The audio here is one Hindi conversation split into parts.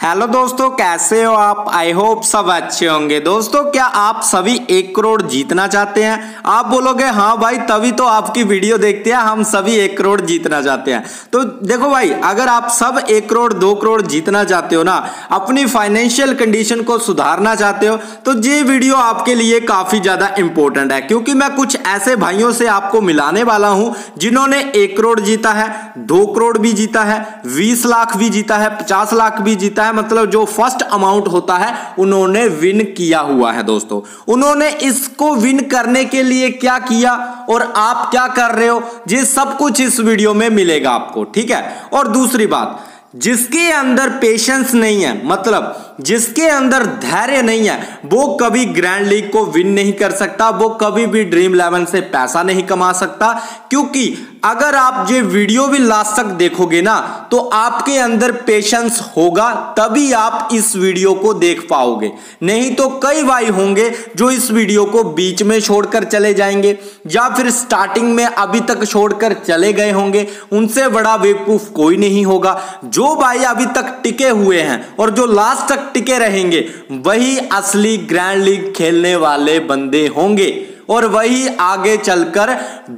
हेलो दोस्तों, कैसे हो आप? आई होप सब अच्छे होंगे। दोस्तों, क्या आप सभी 1 करोड़ जीतना चाहते हैं? आप बोलोगे हाँ भाई, तभी तो आपकी वीडियो देखते हैं, हम सभी 1 करोड़ जीतना चाहते हैं। तो देखो भाई, अगर आप सब 1 करोड़ 2 करोड़ जीतना चाहते हो ना, अपनी फाइनेंशियल कंडीशन को सुधारना चाहते हो, तो ये वीडियो आपके लिए काफी ज्यादा इंपॉर्टेंट है, क्योंकि मैं कुछ ऐसे भाइयों से आपको मिलाने वाला हूं जिन्होंने 1 करोड़ जीता है, 2 करोड़ भी जीता है, 20 लाख भी जीता है, 50 लाख भी जीता है। मतलब जो फर्स्ट अमाउंट होता है उन्होंने विन किया हुआ है। दोस्तों, उन्होंने इसको विन करने के लिए क्या किया और आप क्या कर रहे हो, ये सब कुछ इस वीडियो में मिलेगा आपको, ठीक है। और दूसरी बात, जिसके अंदर पेशेंस नहीं है, मतलब जिसके अंदर धैर्य नहीं है, वो कभी ग्रैंड लीग को विन नहीं कर सकता, वो कभी भी ड्रीम 11 से पैसा नहीं कमा सकता। क्योंकि अगर आप ये वीडियो भी लास्ट तक देखोगे ना, तो आपके अंदर पेशेंस होगा, तभी आप इस वीडियो को देख पाओगे। नहीं तो कई भाई होंगे जो इस वीडियो को बीच में छोड़कर चले जाएंगे, या फिर स्टार्टिंग में अभी तक छोड़कर चले गए होंगे। उनसे बड़ा बेवकूफ कोई नहीं होगा। जो भाई अभी तक टिके हुए हैं और जो लास्ट तक टिके रहेंगे, वही असली ग्रैंड लीग खेलने वाले बंदे होंगे, और वही आगे चलकर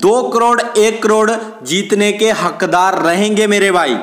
2 करोड़ 1 करोड़ जीतने के हकदार रहेंगे मेरे भाई।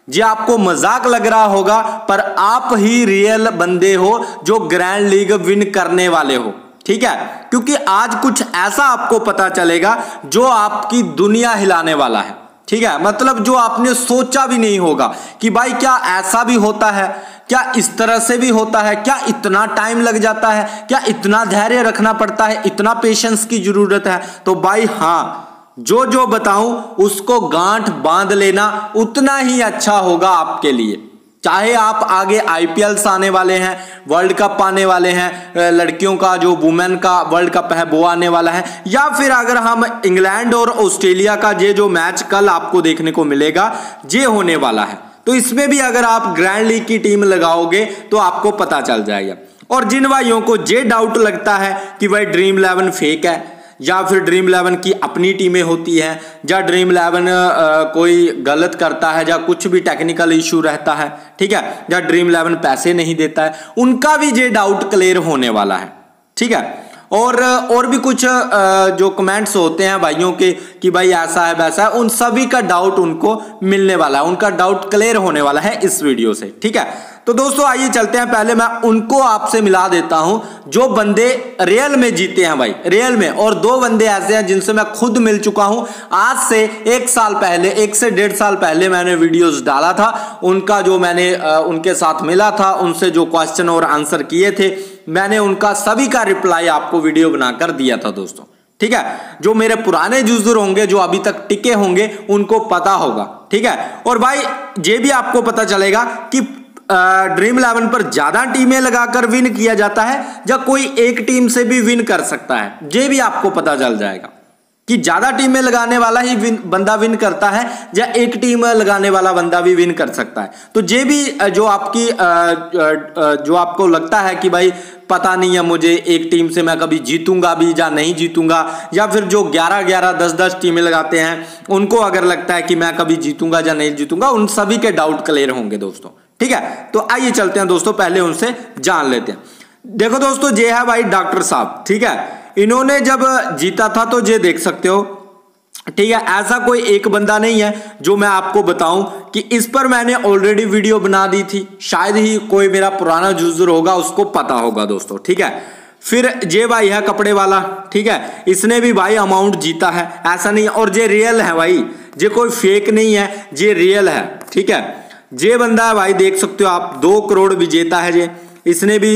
जी, आपको मजाक लग रहा होगा, पर आप ही रियल बंदे हो जो ग्रैंड लीग विन करने वाले हो, ठीक है। क्योंकि आज कुछ ऐसा आपको पता चलेगा जो आपकी दुनिया हिलाने वाला है, ठीक है। मतलब जो आपने सोचा भी नहीं होगा कि भाई क्या ऐसा भी होता है, क्या इस तरह से भी होता है, क्या इतना टाइम लग जाता है, क्या इतना धैर्य रखना पड़ता है, इतना पेशेंस की जरूरत है। तो भाई हाँ, जो जो बताऊं उसको गांठ बांध लेना, उतना ही अच्छा होगा आपके लिए। चाहे आप आगे आईपीएल्स आने वाले हैं, वर्ल्ड कप आने वाले हैं, लड़कियों का जो वुमेन का वर्ल्ड कप है वो आने वाला है, या फिर अगर हम इंग्लैंड और ऑस्ट्रेलिया का ये जो मैच कल आपको देखने को मिलेगा, ये होने वाला है, तो इसमें भी अगर आप ग्रैंड लीग की टीम लगाओगे तो आपको पता चल जाएगा। और जिन भाइयों को ये डाउट लगता है कि भाई ड्रीम 11 फेक है, या फिर ड्रीम 11 की अपनी टीमें होती हैं, या ड्रीम 11 कोई गलत करता है, या कुछ भी टेक्निकल इशू रहता है, ठीक है, या ड्रीम 11 पैसे नहीं देता है, उनका भी ये डाउट क्लियर होने वाला है, ठीक है। और भी कुछ जो कमेंट्स होते हैं भाइयों के कि भाई ऐसा है वैसा है, उन सभी का डाउट उनको मिलने वाला है, उनका डाउट क्लियर होने वाला है इस वीडियो से, ठीक है। तो दोस्तों आइए चलते हैं, पहले मैं उनको आपसे मिला देता हूं जो बंदे रियल में जीते हैं भाई, रियल में। और 2 बंदे ऐसे हैं जिनसे मैं खुद मिल चुका हूं। आज से 1 साल पहले, 1 से 1.5 साल पहले मैंने वीडियोस डाला था, उनका जो मैंने उनके साथ मिला था, उनसे जो क्वेश्चन और आंसर किए थे, मैंने उनका सभी का रिप्लाई आपको वीडियो बनाकर दिया था दोस्तों, ठीक है। जो मेरे पुराने यूजर होंगे, जो अभी तक टिके होंगे, उनको पता होगा, ठीक है। और भाई ये भी आपको पता चलेगा कि ड्रीम 11 पर ज्यादा टीमें लगाकर विन किया जाता है, या कोई एक टीम से भी विन कर सकता है, ये भी आपको पता चल जाएगा कि ज्यादा टीमें लगाने वाला ही बंदा विन करता है, या एक टीम लगाने वाला बंदा भी विन कर सकता है। तो ये भी जो आपकी जो आपको लगता है कि भाई पता नहीं है मुझे, एक टीम से मैं कभी जीतूंगा भी या नहीं जीतूंगा, या फिर जो 11-11 10-10 टीमें लगाते हैं, उनको अगर लगता है कि मैं कभी जीतूंगा या नहीं जीतूंगा, उन सभी के डाउट क्लियर होंगे दोस्तों, ठीक है। तो आइए चलते हैं दोस्तों, पहले उनसे जान लेते हैं। देखो दोस्तों, ये है भाई डॉक्टर साहब, ठीक है। इन्होंने जब जीता था तो ये देख सकते हो, ठीक है। ऐसा कोई एक बंदा नहीं है जो मैं आपको बताऊं कि इस पर मैंने ऑलरेडी वीडियो बना दी थी, शायद ही कोई मेरा पुराना यूजर होगा उसको पता होगा दोस्तों, ठीक है। फिर ये भाई है कपड़े वाला, ठीक है, इसने भी भाई अमाउंट जीता है, ऐसा नहीं। और ये रियल है भाई, ये कोई फेक नहीं है, ये रियल है, ठीक है। ये बंदा है भाई, देख सकते हो आप, 2 करोड़ विजेता है ये, इसने भी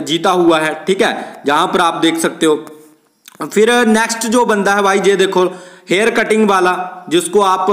जीता हुआ है, ठीक है, जहां पर आप देख सकते हो। फिर नेक्स्ट जो बंदा है भाई, ये देखो, हेयर कटिंग वाला, जिसको आप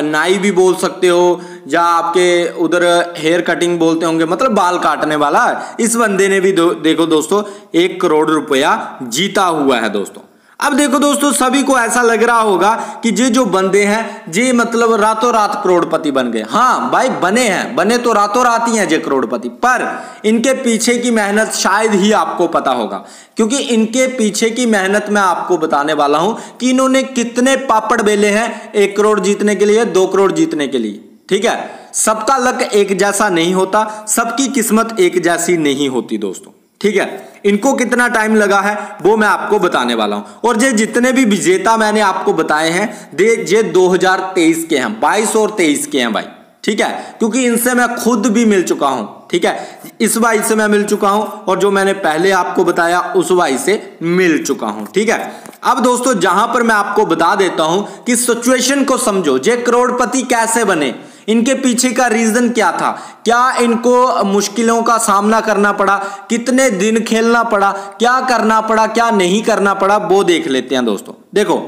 नाई भी बोल सकते हो, या आपके उधर हेयर कटिंग बोलते होंगे, मतलब बाल काटने वाला। इस बंदे ने भी देखो दोस्तों 1 करोड़ रुपया जीता हुआ है दोस्तों। अब देखो दोस्तों, सभी को ऐसा लग रहा होगा कि ये जो बंदे हैं ये मतलब रातों रात करोड़पति बन गए। हाँ भाई, बने हैं, बने तो रातों रात ही हैं ये करोड़पति, पर इनके पीछे की मेहनत शायद ही आपको पता होगा, क्योंकि इनके पीछे की मेहनत मैं आपको बताने वाला हूं कि इन्होंने कितने पापड़ बेले हैं 1 करोड़ जीतने के लिए, 2 करोड़ जीतने के लिए। ठीक है, सबका लक एक जैसा नहीं होता, सबकी किस्मत एक जैसी नहीं होती दोस्तों। ठीक है, इनको कितना टाइम लगा है वो मैं आपको बताने वाला हूं। और ये जितने भी विजेता मैंने आपको बताए हैं ये 2023 के हैं, 22 और 23 के हैं भाई। ठीक है, क्योंकि इनसे मैं खुद भी मिल चुका हूं। ठीक है, इस भाई से मैं मिल चुका हूं और जो मैंने पहले आपको बताया उस भाई से मिल चुका हूं। ठीक है, अब दोस्तों जहां पर मैं आपको बता देता हूं कि सिचुएशन को समझो, ये करोड़पति कैसे बने, इनके पीछे का रीजन क्या था, क्या इनको मुश्किलों का सामना करना पड़ा, कितने दिन खेलना पड़ा, क्या करना पड़ा, क्या नहीं करना पड़ा, वो देख लेते हैं दोस्तों। देखो,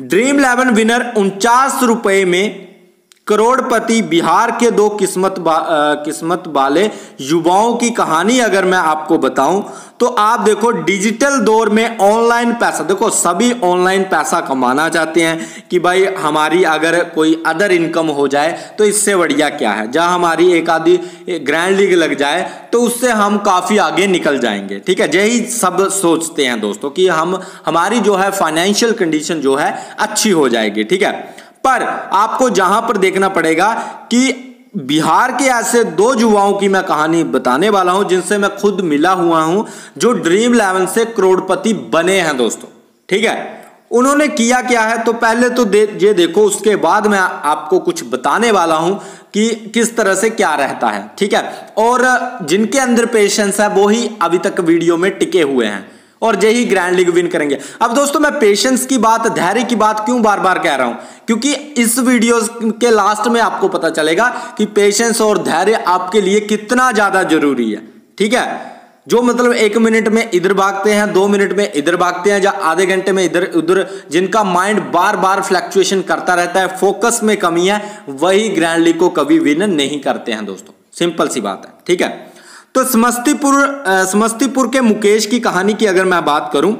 ड्रीम 11 विनर 49 रुपए में करोड़पति बिहार के दो किस्मत वाले युवाओं की कहानी अगर मैं आपको बताऊं तो आप देखो, डिजिटल दौर में ऑनलाइन पैसा, देखो सभी ऑनलाइन पैसा कमाना चाहते हैं कि भाई हमारी अगर कोई अदर इनकम हो जाए तो इससे बढ़िया क्या है, जहां हमारी एक आधी ग्रैंड लीग लग जाए तो उससे हम काफी आगे निकल जाएंगे। ठीक है, यही सब सोचते हैं दोस्तों कि हमारी जो है फाइनेंशियल कंडीशन जो है अच्छी हो जाएगी। ठीक है, पर आपको जहां पर देखना पड़ेगा कि बिहार के ऐसे दो युवाओं की मैं कहानी बताने वाला हूं जिनसे मैं खुद मिला हुआ हूं, जो ड्रीम 11 से करोड़पति बने हैं दोस्तों। ठीक है, उन्होंने किया क्या है तो पहले तो ये देखो, उसके बाद मैं आपको कुछ बताने वाला हूं कि किस तरह से क्या रहता है। ठीक है, और जिनके अंदर पेशेंस है वो ही अभी तक वीडियो में टिके हुए हैं और यही ग्रैंड लीग विन करेंगे। अब दोस्तों मैं पेशेंस की बात, धैर्य की बात क्यों बार बार कह रहा हूं, क्योंकि इस वीडियो के लास्ट में आपको पता चलेगा कि पेशेंस और धैर्य आपके लिए कितना ज्यादा जरूरी है। ठीक है, जो मतलब 1 मिनट में इधर भागते हैं, 2 मिनट में इधर भागते हैं, या आधे घंटे में इधर उधर, जिनका माइंड बार बार फ्लक्चुएशन करता रहता है, फोकस में कमी है, वही ग्रैंड लीग को कभी विन नहीं करते हैं दोस्तों। सिंपल सी बात है। ठीक है, तो समस्तीपुर के मुकेश की कहानी की अगर मैं बात करूं,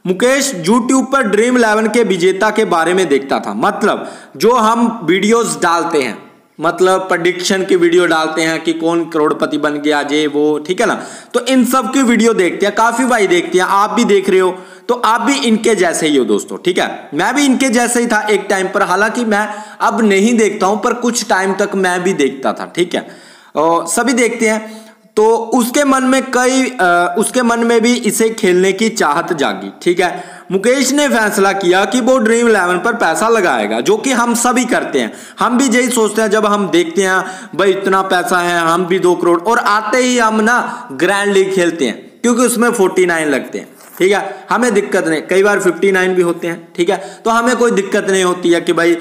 मुकेश यूट्यूब पर ड्रीम 11 के विजेता के बारे में देखता था। मतलब जो हम वीडियोस डालते हैं, मतलब प्रेडिक्शन की वीडियो डालते हैं कि कौन करोड़पति बन गया, ये वो, ठीक है ना, तो इन सब की वीडियो देखते हैं, काफी भाई देखते हैं, आप भी देख रहे हो, तो आप भी इनके जैसे ही हो दोस्तों। ठीक है, मैं भी इनके जैसे ही था एक टाइम पर, हालांकि मैं अब नहीं देखता हूं पर कुछ टाइम तक मैं भी देखता था। ठीक है, और सभी देखते हैं, तो उसके मन में भी इसे खेलने की चाहत जागी। ठीक है, मुकेश ने फैसला किया कि वो ड्रीम 11 पर पैसा लगाएगा, जो कि हम सभी करते हैं। हम भी यही सोचते हैं जब हम देखते हैं भाई इतना पैसा है, हम भी 2 करोड़, और आते ही हम ना ग्रैंड लीग खेलते हैं क्योंकि उसमें 49 लगते हैं। ठीक है, हमें दिक्कत नहीं, कई बार 59 भी होते हैं। ठीक है, तो हमें कोई दिक्कत नहीं होती है कि भाई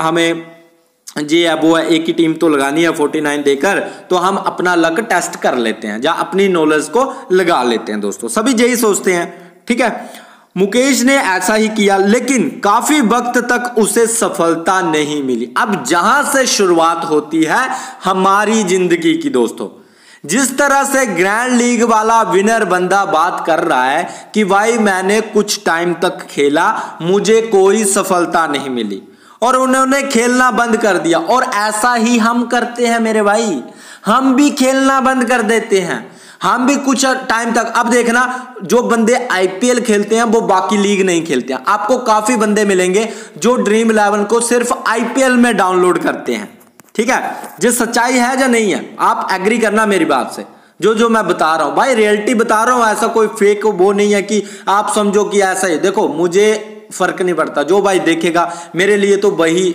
हमें जी है वो है, एक ही टीम तो लगानी है 49 देकर, तो हम अपना लक टेस्ट कर लेते हैं, या अपनी नॉलेज को लगा लेते हैं दोस्तों, सभी यही सोचते हैं। ठीक है, मुकेश ने ऐसा ही किया, लेकिन काफी वक्त तक उसे सफलता नहीं मिली। अब जहां से शुरुआत होती है हमारी जिंदगी की दोस्तों, जिस तरह से ग्रैंड लीग वाला विनर बंदा बात कर रहा है कि भाई मैंने कुछ टाइम तक खेला, मुझे कोई सफलता नहीं मिली और उन्होंने खेलना बंद कर दिया, और ऐसा ही हम करते हैं मेरे भाई, हम भी खेलना बंद कर देते हैं, हम भी कुछ टाइम तक। अब देखना, जो बंदे आईपीएल खेलते हैं वो बाकी लीग नहीं खेलते हैं। आपको काफी बंदे मिलेंगे जो ड्रीम 11 को सिर्फ आईपीएल में डाउनलोड करते हैं। ठीक है, जो सच्चाई है या नहीं है, आप एग्री करना मेरी बात से, जो मैं बता रहा हूं भाई रियलिटी बता रहा हूं, ऐसा कोई फेक वो नहीं है कि आप समझो कि ऐसा ही। देखो मुझे फर्क नहीं पड़ता, जो भाई देखेगा मेरे लिए तो वही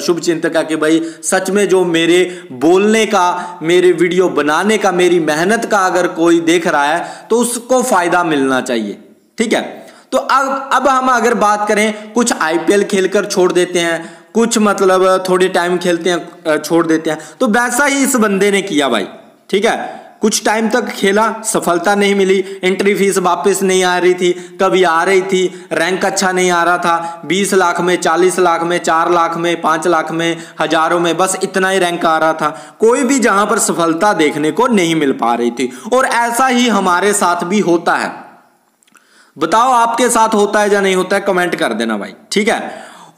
शुभ चिंतक है कि भाई सच में जो मेरे बोलने का, मेरे वीडियो बनाने का, मेरी मेहनत का अगर कोई देख रहा है तो उसको फायदा मिलना चाहिए। ठीक है, तो अब हम अगर बात करें, कुछ आईपीएल खेलकर छोड़ देते हैं, कुछ मतलब थोड़े टाइम खेलते हैं छोड़ देते हैं, तो वैसा ही इस बंदे ने किया भाई। ठीक है, कुछ टाइम तक खेला, सफलता नहीं मिली, एंट्री फीस वापस नहीं आ रही थी, कभी आ रही थी, रैंक अच्छा नहीं आ रहा था, 20 लाख में, 40 लाख में, 4 लाख में, 5 लाख में, हजारों में, बस इतना ही रैंक आ रहा था, कोई भी जहां पर सफलता देखने को नहीं मिल पा रही थी। और ऐसा ही हमारे साथ भी होता है। बताओ आपके साथ होता है या नहीं होता है, कमेंट कर देना भाई। ठीक है,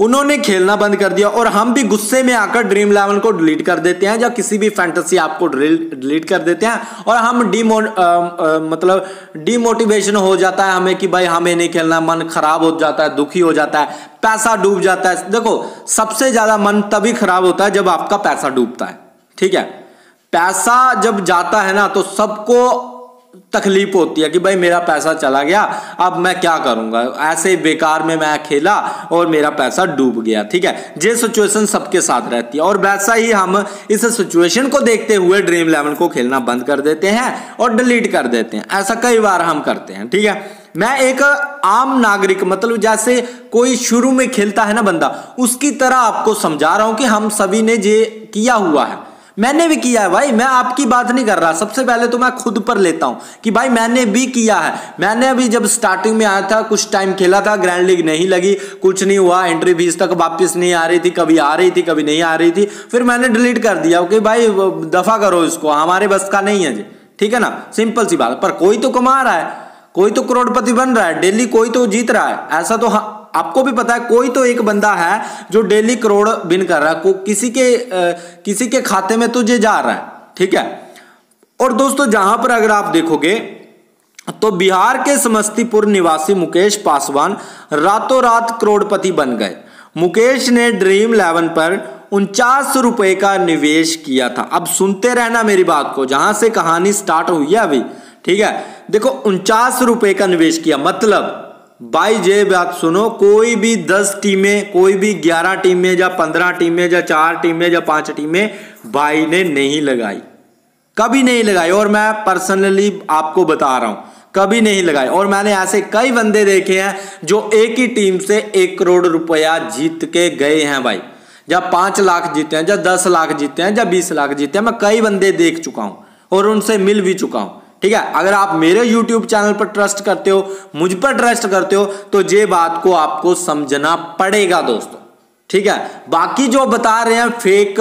उन्होंने खेलना बंद कर दिया और हम भी गुस्से में आकर ड्रीम 11 को डिलीट कर देते हैं या किसी भी फैंटेसी ऐप को डिलीट कर देते हैं और हम मतलब डिमोटिवेशन हो जाता है हमें कि भाई हमें नहीं खेलना, मन खराब हो जाता है, दुखी हो जाता है, पैसा डूब जाता है। देखो सबसे ज्यादा मन तभी खराब होता है जब आपका पैसा डूबता है, ठीक है। पैसा जब जाता है ना तो सबको तकलीफ होती है कि भाई मेरा पैसा चला गया, अब मैं क्या करूंगा, ऐसे बेकार में मैं खेला और मेरा पैसा डूब गया, ठीक है। ये सिचुएशन सबके साथ रहती है और वैसा ही हम इस सिचुएशन को देखते हुए ड्रीम 11 को खेलना बंद कर देते हैं और डिलीट कर देते हैं। ऐसा कई बार हम करते हैं, ठीक है। मैं एक आम नागरिक, मतलब जैसे कोई शुरू में खेलता है ना बंदा, उसकी तरह आपको समझा रहा हूं कि हम सभी ने ये किया हुआ है, मैंने भी किया है भाई। मैं आपकी बात नहीं कर रहा, सबसे पहले तो मैं खुद पर लेता हूं कि भाई मैंने भी किया है। मैंने अभी जब स्टार्टिंग में आया था कुछ टाइम खेला था, ग्रैंड लीग नहीं लगी, कुछ नहीं हुआ, एंट्री फीस तक वापस नहीं आ रही थी, कभी आ रही थी कभी नहीं आ रही थी, फिर मैंने डिलीट कर दिया कि भाई दफा करो इसको, हमारे बस का नहीं है जी, ठीक है ना, सिंपल सी बात। पर कोई तो कमा रहा है, कोई तो करोड़पति बन रहा है डेली, कोई तो जीत रहा है, ऐसा तो आपको भी पता है। कोई तो एक बंदा है जो डेली करोड़ विन कर रहा है, किसी के खाते में तो ये जा रहा है, ठीक है। और दोस्तों जहां पर अगर आप देखोगे तो बिहार के समस्तीपुर निवासी मुकेश पासवान रातों रात करोड़पति बन गए। मुकेश ने ड्रीम 11 पर 49 रुपए का निवेश किया था। अब सुनते रहना मेरी बात को, जहां से कहानी स्टार्ट हुई है अभी, ठीक है। देखो 49 रुपए का निवेश किया, मतलब भाई ये बात सुनो, कोई भी 10 टीमें, कोई भी 11 टीमें या 15 टीमें या 4 टीमें या 5 टीमें भाई ने नहीं लगाई, कभी नहीं लगाई। और मैं पर्सनली आपको बता रहा हूं, कभी नहीं लगाई। और मैंने ऐसे कई बंदे देखे हैं जो एक ही टीम से 1 करोड़ रुपया जीत के गए हैं भाई, जब 5 लाख जीते हैं, जब 10 लाख जीते हैं, जब 20 लाख जीते हैं। मैं कई बंदे देख चुका हूं और उनसे मिल भी चुका हूं, ठीक है। अगर आप मेरे YouTube चैनल पर ट्रस्ट करते हो, मुझ पर ट्रस्ट करते हो, तो ये बात को आपको समझना पड़ेगा दोस्तों, ठीक है। बाकी जो बता रहे हैं फेक,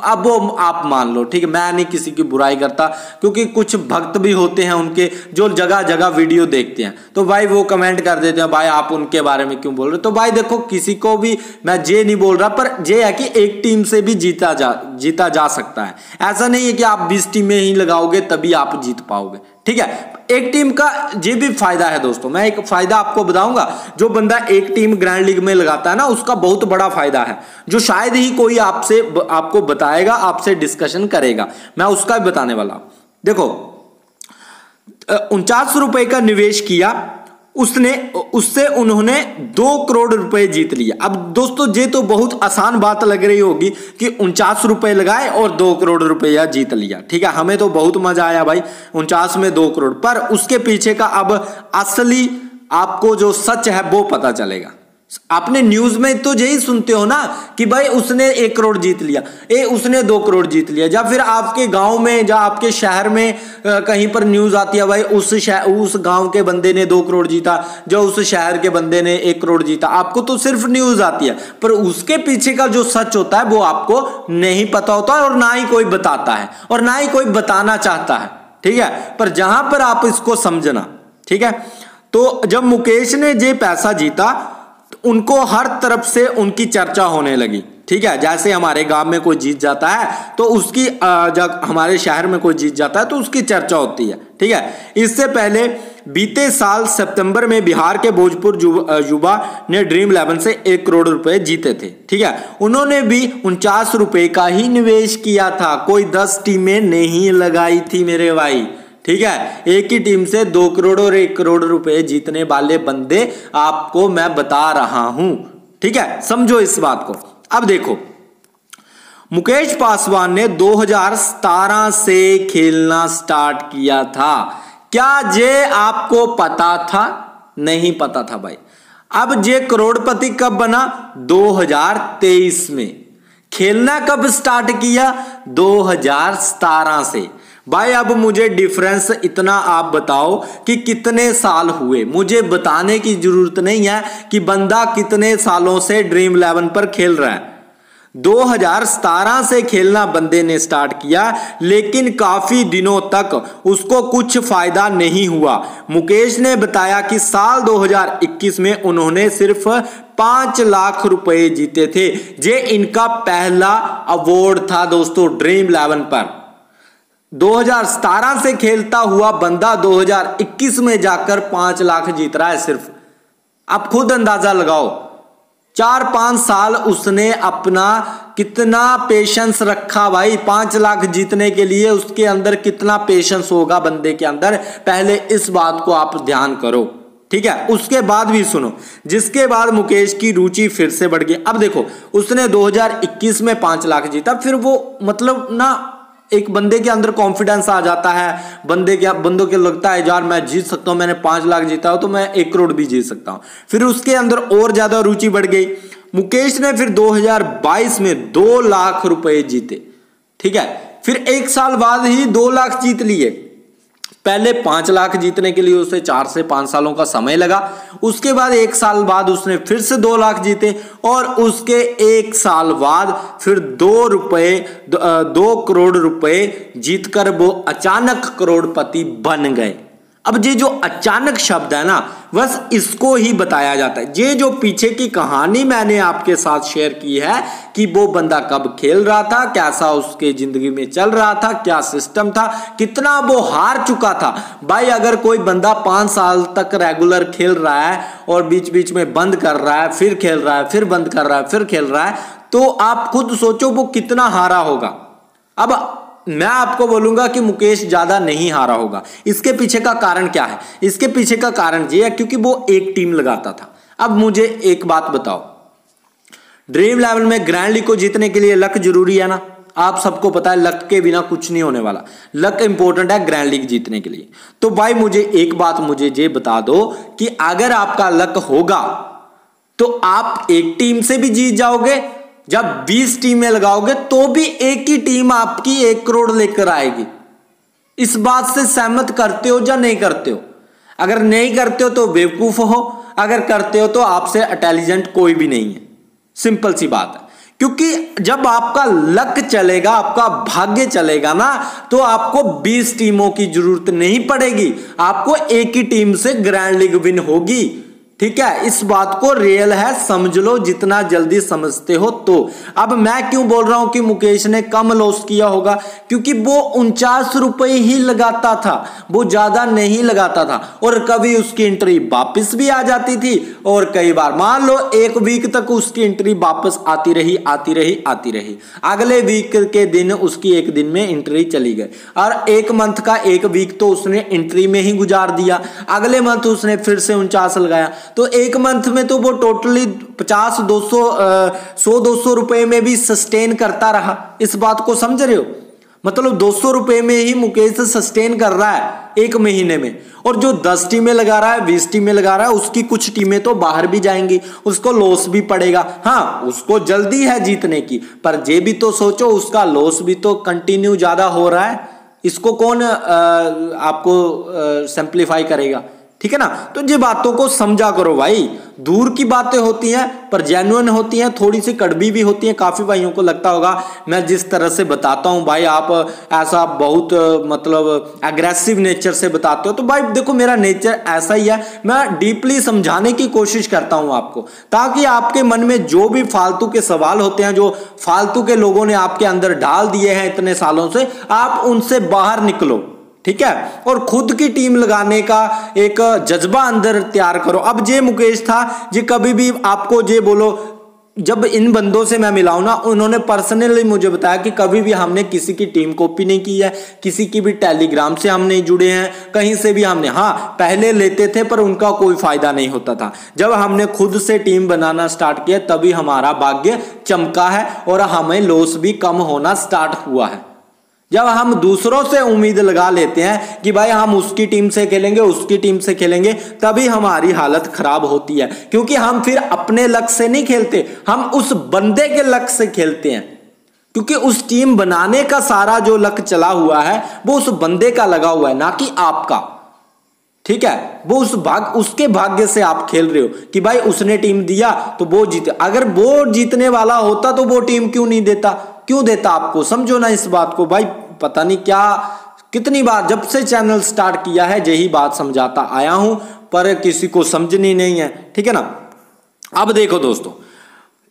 अब वो आप मान लो, ठीक है। मैं नहीं किसी की बुराई करता, क्योंकि कुछ भक्त भी होते हैं उनके जो जगह जगह वीडियो देखते हैं, तो भाई वो कमेंट कर देते हैं भाई आप उनके बारे में क्यों बोल रहे हो। तो भाई देखो किसी को भी मैं ये नहीं बोल रहा, पर ये है कि एक टीम से भी जीता जा सकता है। ऐसा नहीं है कि आप 20 टीमें ही लगाओगे तभी आप जीत पाओगे, ठीक है। एक टीम का ये भी फायदा है दोस्तों, मैं एक फायदा आपको बताऊंगा। जो बंदा एक टीम ग्रैंड लीग में लगाता है ना, उसका बहुत बड़ा फायदा है, जो शायद ही कोई आपको बताएगा, आपसे डिस्कशन करेगा। मैं उसका भी बताने वाला हूं। देखो 49 रुपए का निवेश किया उससे उन्होंने 2 करोड़ रुपए जीत लिया। अब दोस्तों ये तो बहुत आसान बात लग रही होगी कि 49 रुपए लगाए और 2 करोड़ रुपया जीत लिया, ठीक है। हमें तो बहुत मजा आया भाई 49 में 2 करोड़, पर उसके पीछे का अब असली आपको जो सच है वो पता चलेगा। आपने न्यूज में तो यही सुनते हो ना कि भाई उसने 1 करोड़ जीत लिया, उसने 2 करोड़ जीत लिया, या फिर आपके गांव में या आपके शहर में कहीं पर न्यूज आती है भाई उस गांव के बंदे ने 2 करोड़ जीता, जो उस शहर के बंदे ने 1 करोड़ जीता। आपको तो सिर्फ न्यूज आती है, पर उसके पीछे का जो सच होता है वो आपको नहीं पता होता है, और ना ही कोई बताता है और ना ही कोई बताना चाहता है, ठीक है। पर जहां पर आप इसको समझना, ठीक है। तो जब मुकेश ने ये पैसा जीता, उनको हर तरफ से उनकी चर्चा होने लगी, ठीक है। जैसे हमारे गांव में कोई जीत जाता है तो उसकी, जब हमारे शहर में कोई जीत जाता है तो उसकी चर्चा होती है, ठीक है। इससे पहले बीते साल सितंबर में बिहार के भोजपुर युवा ने ड्रीम 11 से 1 करोड़ रुपए जीते थे, ठीक है। उन्होंने भी 49 रुपए का ही निवेश किया था, कोई 10 टीमें नहीं लगाई थी मेरे भाई, ठीक है। एक ही टीम से 2 करोड़ और 1 करोड़ रुपए जीतने वाले बंदे आपको मैं बता रहा हूं, ठीक है। समझो इस बात को। अब देखो मुकेश पासवान ने 2017 से खेलना स्टार्ट किया था। क्या ये आपको पता था? नहीं पता था भाई। अब ये करोड़पति कब बना? 2023 में। खेलना कब स्टार्ट किया? 2017 से। भाई अब मुझे डिफरेंस इतना आप बताओ कि कितने साल हुए। मुझे बताने की जरूरत नहीं है कि बंदा कितने सालों से ड्रीम 11 पर खेल रहा है। 2017 से खेलना बंदे ने स्टार्ट किया, लेकिन काफी दिनों तक उसको कुछ फायदा नहीं हुआ। मुकेश ने बताया कि साल 2021 में उन्होंने सिर्फ 5 लाख रुपए जीते थे। ये इनका पहला अवार्ड था दोस्तों ड्रीम 11 पर। 2017 से खेलता हुआ बंदा 2021 में जाकर 5 लाख जीत रहा है सिर्फ। आप खुद अंदाजा लगाओ, 4-5 साल उसने अपना कितना पेशेंस रखा भाई 5 लाख जीतने के लिए। उसके अंदर कितना पेशेंस होगा बंदे के अंदर, पहले इस बात को आप ध्यान करो, ठीक है। उसके बाद भी सुनो, जिसके बाद मुकेश की रुचि फिर से बढ़ गई। अब देखो, उसने 2021 में 5 लाख जीता, फिर वो मतलब ना एक बंदे के अंदर कॉन्फिडेंस आ जाता है, बंदों के लगता है यार मैं जीत सकता हूं, मैंने 5 लाख जीता हो तो मैं 1 करोड़ भी जीत सकता हूं। फिर उसके अंदर और ज्यादा रुचि बढ़ गई। मुकेश ने फिर 2022 में 2 लाख रुपए जीते, ठीक है। फिर 1 साल बाद ही 2 लाख जीत लिए। पहले 5 लाख जीतने के लिए उसे 4 से 5 सालों का समय लगा। उसके बाद 1 साल बाद उसने फिर से 2 लाख जीते, और उसके 1 साल बाद फिर 2 करोड़ रुपए जीतकर वो अचानक करोड़पति बन गए। अब ये जो अचानक शब्द है ना, बस इसको ही बताया जाता है। ये जो पीछे की कहानी मैंने आपके साथ शेयर की है कि वो बंदा कब खेल रहा था, कैसा उसके जिंदगी में चल रहा था, क्या सिस्टम था, कितना वो हार चुका था। भाई अगर कोई बंदा 5 साल तक रेगुलर खेल रहा है और बीच बीच में बंद कर रहा है, फिर खेल रहा है, फिर बंद कर रहा है, फिर खेल रहा है, तो आप खुद सोचो वो कितना हारा होगा। अब मैं आपको बोलूंगा कि मुकेश ज्यादा नहीं हारा होगा। इसके पीछे का कारण क्या है? इसके पीछे का कारण ये है क्योंकि वो एक टीम लगाता था। अब मुझे एक बात बताओ, ड्रीम 11 में ग्रैंड लीग को जीतने के लिए लक जरूरी है ना? आप सबको पता है लक के बिना कुछ नहीं होने वाला। लक इंपॉर्टेंट है ग्रैंड लीग जीतने के लिए। तो भाई मुझे एक बात मुझे ये बता दो कि अगर आपका लक होगा तो आप एक टीम से भी जीत जाओगे, जब 20 टीमें लगाओगे तो भी एक ही टीम आपकी 1 करोड़ लेकर आएगी। इस बात से सहमत करते हो या नहीं करते हो? अगर नहीं करते हो तो बेवकूफ हो, अगर करते हो तो आपसे इंटेलिजेंट कोई भी नहीं है। सिंपल सी बात है। क्योंकि जब आपका लक चलेगा, आपका भाग्य चलेगा ना, तो आपको 20 टीमों की जरूरत नहीं पड़ेगी, आपको एक ही टीम से ग्रैंड लीग विन होगी। ठीक है, इस बात को रियल है, समझ लो जितना जल्दी समझते हो। तो अब मैं क्यों बोल रहा हूं कि मुकेश ने कम लॉस किया होगा? क्योंकि वो 49 रुपए ही लगाता था, वो ज्यादा नहीं लगाता था, और कभी उसकी एंट्री वापस भी आ जाती थी, और कई बार मान लो 1 वीक तक उसकी एंट्री वापस आती रही। अगले वीक के दिन उसकी 1 दिन में एंट्री चली गई, और 1 मंथ का 1 वीक तो उसने एंट्री में ही गुजार दिया। अगले मंथ उसने फिर से 49 लगाया, तो 1 मंथ में तो वो टोटली 50, 200, 100-200 रुपए में भी सस्टेन करता रहा। इस बात को समझ रहे हो? मतलब 200 रुपए में ही मुकेश सस्टेन कर रहा है 1 महीने में। और जो 10 टीमें लगा रहा है, 20 टीमें लगा रहा है, उसकी कुछ टीमें तो बाहर भी जाएंगी, उसको लॉस भी पड़ेगा। हाँ, उसको जल्दी है जीतने की, पर ये भी तो सोचो उसका लॉस भी तो कंटिन्यू ज्यादा हो रहा है। इसको कौन आपको सिंप्लीफाई करेगा? ठीक है ना? तो ये बातों को समझा करो भाई। दूर की बातें होती हैं पर जेन्युइन होती हैं, थोड़ी सी कड़वी भी होती हैं। काफी भाइयों को लगता होगा मैं जिस तरह से बताता हूं भाई आप ऐसा बहुत मतलब एग्रेसिव नेचर से बताते हो, तो भाई देखो मेरा नेचर ऐसा ही है। मैं डीपली समझाने की कोशिश करता हूं आपको, ताकि आपके मन में जो भी फालतू के सवाल होते हैं, जो फालतू के लोगों ने आपके अंदर डाल दिए हैं इतने सालों से, आप उनसे बाहर निकलो। ठीक है, और खुद की टीम लगाने का एक जज्बा अंदर तैयार करो। अब जे मुकेश था, जे कभी भी आपको जे बोलो, जब इन बंदों से मैं मिलाऊं ना, उन्होंने पर्सनली मुझे बताया कि कभी भी हमने किसी की टीम कॉपी नहीं की है, किसी की भी टेलीग्राम से हम नहीं जुड़े हैं, कहीं से भी हमने, हाँ पहले लेते थे पर उनका कोई फायदा नहीं होता था। जब हमने खुद से टीम बनाना स्टार्ट किया तभी हमारा भाग्य चमका है और हमें लॉस भी कम होना स्टार्ट हुआ है। जब हम दूसरों से उम्मीद लगा लेते हैं कि भाई हम उसकी टीम से खेलेंगे, उसकी टीम से खेलेंगे, तभी हमारी हालत खराब होती है। क्योंकि हम फिर अपने लक से नहीं खेलते, हम उस बंदे के लक से खेलते हैं। क्योंकि उस टीम बनाने का सारा जो लक चला हुआ है वो उस बंदे का लगा हुआ है, ना कि आपका। ठीक है, वो उसके भाग्य से आप खेल रहे हो कि भाई उसने टीम दिया तो वो जीते। अगर वो जीतने वाला होता तो वो टीम क्यों नहीं देता, क्यों देता आपको? समझो ना इस बात को भाई। पता नहीं क्या कितनी बार जब से चैनल स्टार्ट किया है यही बात समझाता आया हूं, पर किसी को समझनी नहीं है, ठीक है ना। अब देखो दोस्तों,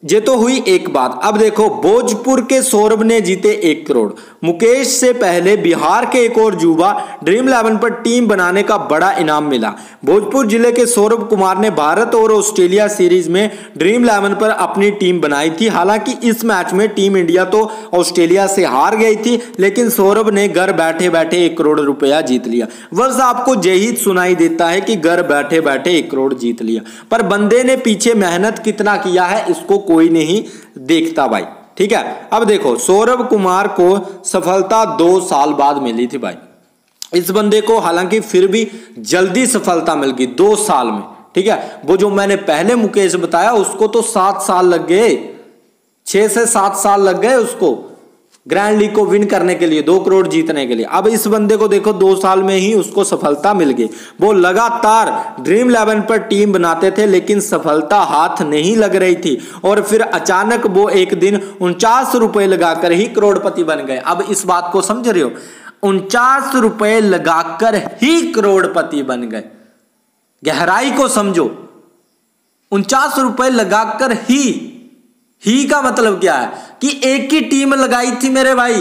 ये तो हुई एक बात। अब देखो, भोजपुर के सौरभ ने जीते 1 करोड़। मुकेश से पहले बिहार के एक और युवा ड्रीम 11 पर टीम बनाने का बड़ा इनाम मिला। भोजपुर जिले के सौरभ कुमार ने भारत और ऑस्ट्रेलिया सीरीज में ड्रीम 11 पर अपनी टीम बनाई थी। हालांकि इस मैच में टीम इंडिया तो ऑस्ट्रेलिया से हार गई थी, लेकिन सौरभ ने घर बैठे बैठे 1 करोड़ रुपया जीत लिया। बस आपको यही सुनाई देता है कि घर बैठे बैठे 1 करोड़ जीत लिया, पर बंदे ने पीछे मेहनत कितना किया है इसको कोई नहीं देखता भाई, ठीक है। अब देखो, सौरभ कुमार को सफलता 2 साल बाद मिली थी भाई। इस बंदे को हालांकि फिर भी जल्दी सफलता मिल गई 2 साल में, ठीक है। वो जो मैंने पहले मुकेश बताया उसको तो 7 साल लग गए, 6 से 7 साल लग गए उसको ग्रैंड लीग को विन करने के लिए, 2 करोड़ जीतने के लिए। अब इस बंदे को देखो 2 साल में ही उसको सफलता मिल गई। वो लगातार ड्रीम 11 पर टीम बनाते थे लेकिन सफलता हाथ नहीं लग रही थी, और फिर अचानक वो एक दिन 49 रुपए लगाकर ही करोड़पति बन गए। अब इस बात को समझ रहे हो, 49 रुपए लगाकर ही करोड़पति बन गए। गहराई को समझो, 49 रुपए लगाकर ही का मतलब क्या है कि एक ही टीम लगाई थी मेरे भाई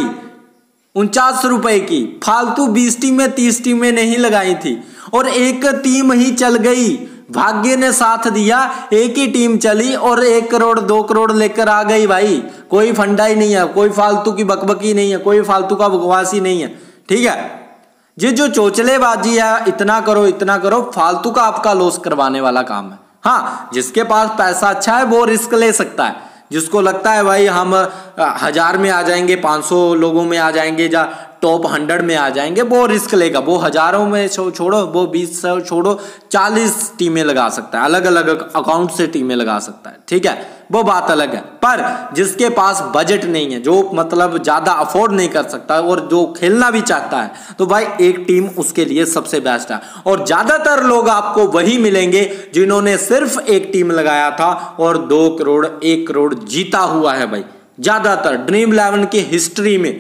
49 रुपए की, फालतू 20 टीमें 30 टीमें नहीं लगाई थी, और एक टीम ही चल गई। भाग्य ने साथ दिया, एक ही टीम चली और 1 करोड़ 2 करोड़ लेकर आ गई भाई। कोई फंडा ही नहीं है, कोई फालतू की बकबकी नहीं है, कोई फालतू का बकवास ही नहीं है, ठीक है। ये जो चोचलेबाजी है, इतना करो, फालतू का आपका लॉस करवाने वाला काम है। हाँ, जिसके पास पैसा अच्छा है वो रिस्क ले सकता है। जिसको लगता है भाई हम 1000 में आ जाएंगे, 500 लोगों में आ जाएंगे, या टॉप 100 में आ जाएंगे, वो रिस्क लेगा। वो हजारों में छोड़ो, वो 20 छोड़ो, 40 टीमें लगा सकता है, अलग अलग अकाउंट से टीमें लगा सकता है, ठीक है, वो बात अलग है। पर जिसके पास बजट नहीं है, जो मतलब ज्यादा अफोर्ड नहीं कर सकता और जो खेलना भी चाहता है, तो भाई एक टीम उसके लिए सबसे बेस्ट है। और ज्यादातर लोग आपको वही मिलेंगे जिन्होंने सिर्फ एक टीम लगाया था और 2 करोड़ 1 करोड़ जीता हुआ है भाई। ज्यादातर ड्रीम 11 की हिस्ट्री में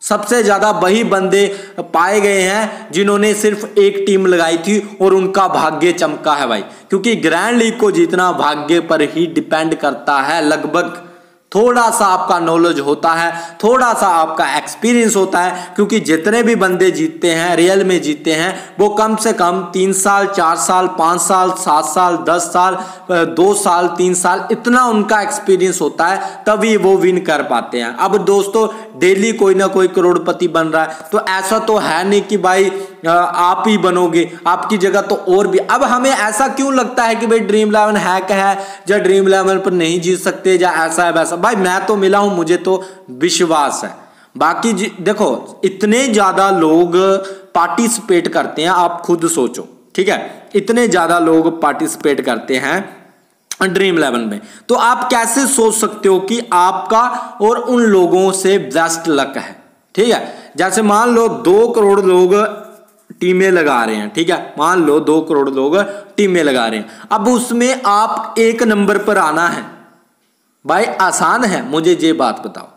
सबसे ज्यादा वही बंदे पाए गए हैं जिन्होंने सिर्फ एक टीम लगाई थी और उनका भाग्य चमका है भाई। क्योंकि ग्रैंड लीग को जीतना भाग्य पर ही डिपेंड करता है। लगभग थोड़ा सा आपका नॉलेज होता है, थोड़ा सा आपका एक्सपीरियंस होता है, क्योंकि जितने भी बंदे जीतते हैं, रियल में जीतते हैं, वो कम से कम 3 साल 4 साल 5 साल 7 साल 10 साल 2 साल 3 साल इतना उनका एक्सपीरियंस होता है, तभी वो विन कर पाते हैं। अब दोस्तों, डेली कोई ना कोई करोड़पति बन रहा है, तो ऐसा तो है नहीं कि भाई आप ही बनोगे, आपकी जगह तो और भी। अब हमें ऐसा क्यों लगता है कि भाई ड्रीम 11 हैक है, या ड्रीम 11 पर नहीं जीत सकते, या ऐसा है वैसा। भाई मैं तो मिला हूं, मुझे तो विश्वास है। बाकी देखो, इतने ज्यादा लोग पार्टिसिपेट करते हैं, आप खुद सोचो, ठीक है, इतने ज्यादा लोग पार्टिसिपेट करते हैं ड्रीम 11 में, तो आप कैसे सोच सकते हो कि आपका और उन लोगों से बेस्ट लक है, ठीक है। जैसे मान लो 2 करोड़ लोग टीमें लगा रहे हैं, ठीक है, मान लो 2 करोड़ लोग टीमें लगा रहे हैं। अब उसमें आप 1 नंबर पर आना है भाई, आसान है, मुझे ये बात बताओ।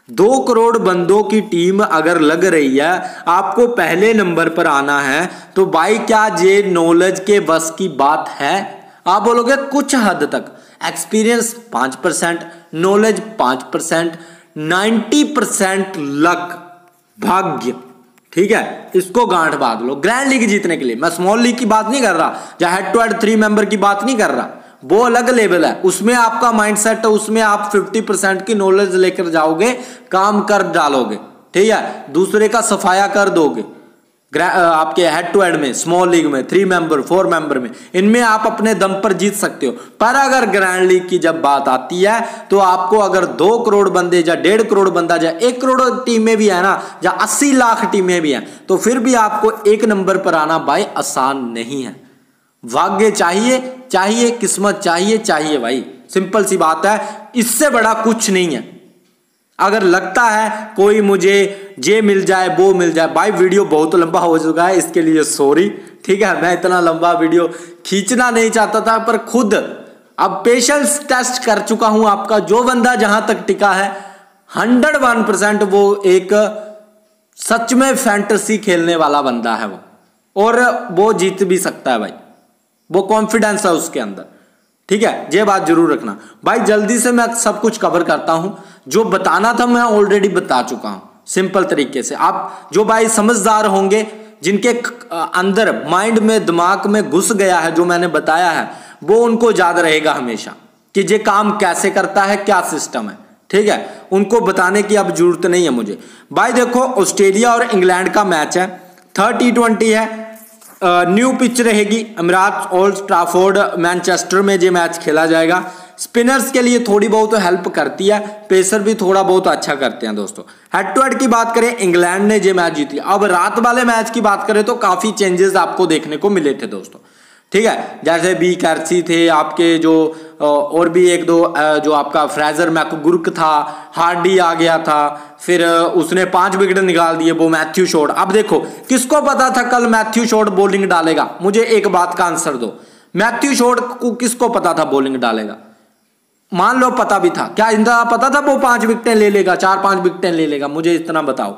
2 करोड़ बंदों की टीम अगर लग रही है, आपको पहले नंबर पर आना है, तो भाई क्या ये नॉलेज के बस की बात है? आप बोलोगे कुछ हद तक, एक्सपीरियंस 5%, नॉलेज 5%, 90% लक, भाग्य, ठीक है, इसको गांठ बांध लो। ग्रैंड लीग जीतने के लिए मैं स्मॉल लीग की बात नहीं कर रहा, या हेड टू हेड 3 मेंबर की बात नहीं कर रहा, वो अलग लेवल है। उसमें आपका माइंडसेट है, उसमें आप 50% की नॉलेज लेकर जाओगे, काम कर डालोगे, ठीक है, दूसरे का सफाया कर दोगे। आपके हेड टू हेड में, स्मॉल लीग में, 3 मेंबर 4 मेंबर में, इनमें आप अपने दम पर जीत सकते हो। पर अगर ग्रैंड लीग की जब बात आती है, तो आपको अगर 2 करोड़ बंदे या 1.5 करोड़ बंदा या 1 करोड़ टीमें भी है ना, या 80 लाख टीमें भी हैं, तो फिर भी आपको 1 नंबर पर आना भाई आसान नहीं है। भाग्य चाहिए, किस्मत चाहिए भाई, सिंपल सी बात है, इससे बड़ा कुछ नहीं है। अगर लगता है कोई मुझे ये मिल जाए वो मिल जाए। भाई वीडियो बहुत लंबा हो चुका है, इसके लिए सॉरी, ठीक है। मैं इतना लंबा वीडियो खींचना नहीं चाहता था, पर खुद अब पेशेंस टेस्ट कर चुका हूं आपका। जो बंदा जहां तक टिका है 101% वो एक सच में फैंटेसी खेलने वाला बंदा है वो, और वो जीत भी सकता है भाई, वो कॉन्फिडेंस है उसके अंदर, ठीक है। ये बात जरूर रखना भाई। जल्दी से मैं सब कुछ कवर करता हूं, जो बताना था मैं ऑलरेडी बता चुका हूं सिंपल तरीके से। आप जो भाई समझदार होंगे, जिनके अंदर माइंड में दिमाग में घुस गया है जो मैंने बताया है, वो उनको याद रहेगा हमेशा कि ये काम कैसे करता है, क्या सिस्टम है, ठीक है। उनको बताने की अब जरूरत नहीं है मुझे। भाई देखो, ऑस्ट्रेलिया और इंग्लैंड का मैच है, 3rd T20 है, न्यू पिच रहेगी, एमिरेट्स ओल्ड ट्रैफोर्ड मैनचेस्टर में ये मैच खेला जाएगा। स्पिनर्स के लिए थोड़ी बहुत हेल्प करती है, पेसर भी थोड़ा बहुत अच्छा करते हैं दोस्तों। हेड टू हेड की बात करें, इंग्लैंड ने ये मैच जीती। अब रात वाले मैच की बात करें तो काफी चेंजेस आपको देखने को मिले थे दोस्तों, ठीक है। जैसे बी कैर्सी थे आपके, जो और भी एक दो जो आपका फ्रेजर मैकगुर्क था, हार्डी आ गया था, फिर उसने 5 विकेट निकाल दिए, वो मैथ्यू शॉर्ट। अब देखो, किसको पता था कल मैथ्यू शॉर्ट बॉलिंग डालेगा? मुझे एक बात का आंसर दो, मैथ्यू शॉर्ट को किसको पता था बॉलिंग डालेगा? मान लो पता भी था, क्या इतना पता था वो 5 विकेटें ले लेगा, 4-5 विकेटें ले लेगा? मुझे इतना बताओ